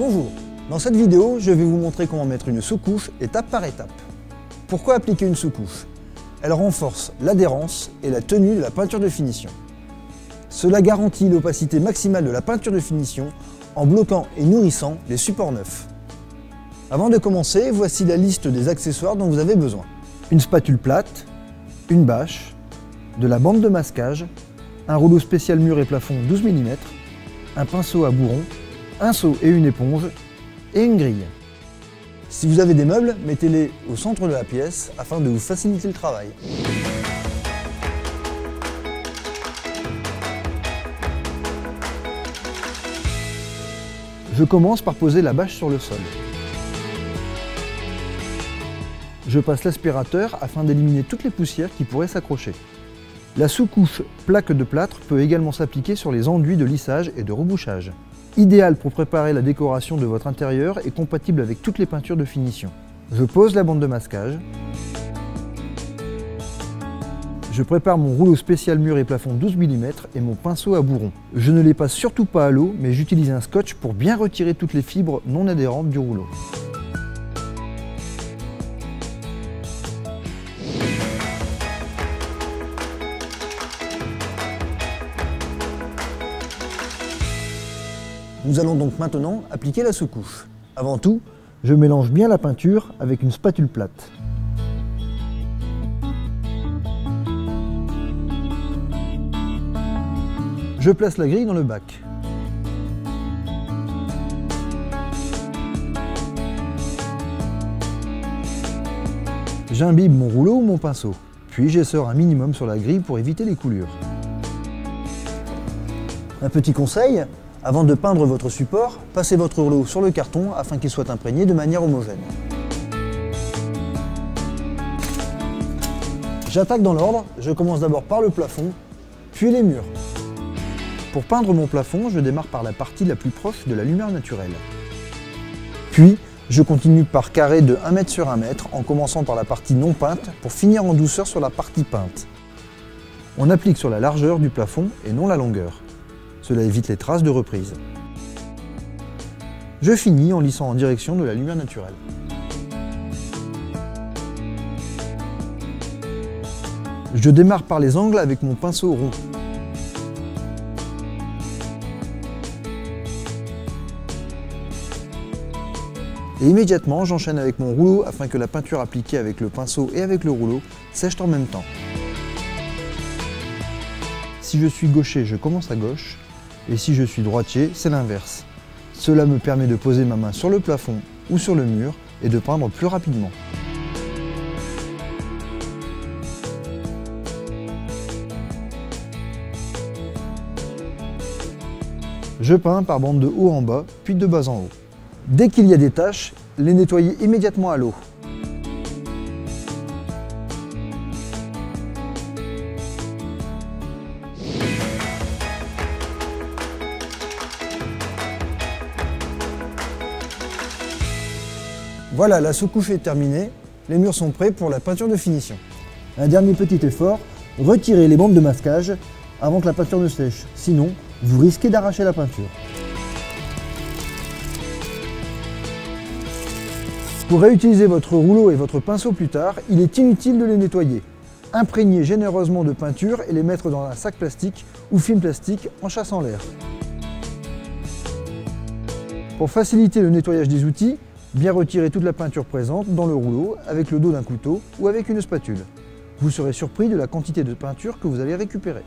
Bonjour, dans cette vidéo, je vais vous montrer comment mettre une sous-couche étape par étape. Pourquoi appliquer une sous-couche? Elle renforce l'adhérence et la tenue de la peinture de finition. Cela garantit l'opacité maximale de la peinture de finition en bloquant et nourrissant les supports neufs. Avant de commencer, voici la liste des accessoires dont vous avez besoin. Une spatule plate, une bâche, de la bande de masquage, un rouleau spécial mur et plafond 12 mm, un pinceau à bourron, un seau et une éponge, et une grille. Si vous avez des meubles, mettez-les au centre de la pièce afin de vous faciliter le travail. Je commence par poser la bâche sur le sol. Je passe l'aspirateur afin d'éliminer toutes les poussières qui pourraient s'accrocher. La sous-couche plaque de plâtre peut également s'appliquer sur les enduits de lissage et de rebouchage. Idéal pour préparer la décoration de votre intérieur et compatible avec toutes les peintures de finition. Je pose la bande de masquage. Je prépare mon rouleau spécial mur et plafond 12 mm et mon pinceau à bourron. Je ne les passe surtout pas à l'eau, mais j'utilise un scotch pour bien retirer toutes les fibres non adhérentes du rouleau. Nous allons donc maintenant appliquer la sous-couche. Avant tout, je mélange bien la peinture avec une spatule plate. Je place la grille dans le bac. J'imbibe mon rouleau ou mon pinceau, puis j'essore un minimum sur la grille pour éviter les coulures. Un petit conseil, avant de peindre votre support, passez votre rouleau sur le carton afin qu'il soit imprégné de manière homogène. J'attaque dans l'ordre, je commence d'abord par le plafond, puis les murs. Pour peindre mon plafond, je démarre par la partie la plus proche de la lumière naturelle. Puis, je continue par carrés de 1 m sur 1 m en commençant par la partie non peinte pour finir en douceur sur la partie peinte. On applique sur la largeur du plafond et non la longueur. Cela évite les traces de reprise. Je finis en lissant en direction de la lumière naturelle. Je démarre par les angles avec mon pinceau rond. Et immédiatement, j'enchaîne avec mon rouleau afin que la peinture appliquée avec le pinceau et avec le rouleau sèche en même temps. Si je suis gaucher, je commence à gauche. Et si je suis droitier, c'est l'inverse. Cela me permet de poser ma main sur le plafond ou sur le mur et de peindre plus rapidement. Je peins par bande de haut en bas, puis de bas en haut. Dès qu'il y a des taches, les nettoyer immédiatement à l'eau. Voilà, la sous-couche est terminée, les murs sont prêts pour la peinture de finition. Un dernier petit effort, retirez les bandes de masquage avant que la peinture ne sèche, sinon vous risquez d'arracher la peinture. Pour réutiliser votre rouleau et votre pinceau plus tard, il est inutile de les nettoyer. Imprégnez généreusement de peinture et les mettre dans un sac plastique ou film plastique en chassant l'air. Pour faciliter le nettoyage des outils, bien retirer toute la peinture présente dans le rouleau avec le dos d'un couteau ou avec une spatule. Vous serez surpris de la quantité de peinture que vous allez récupérer.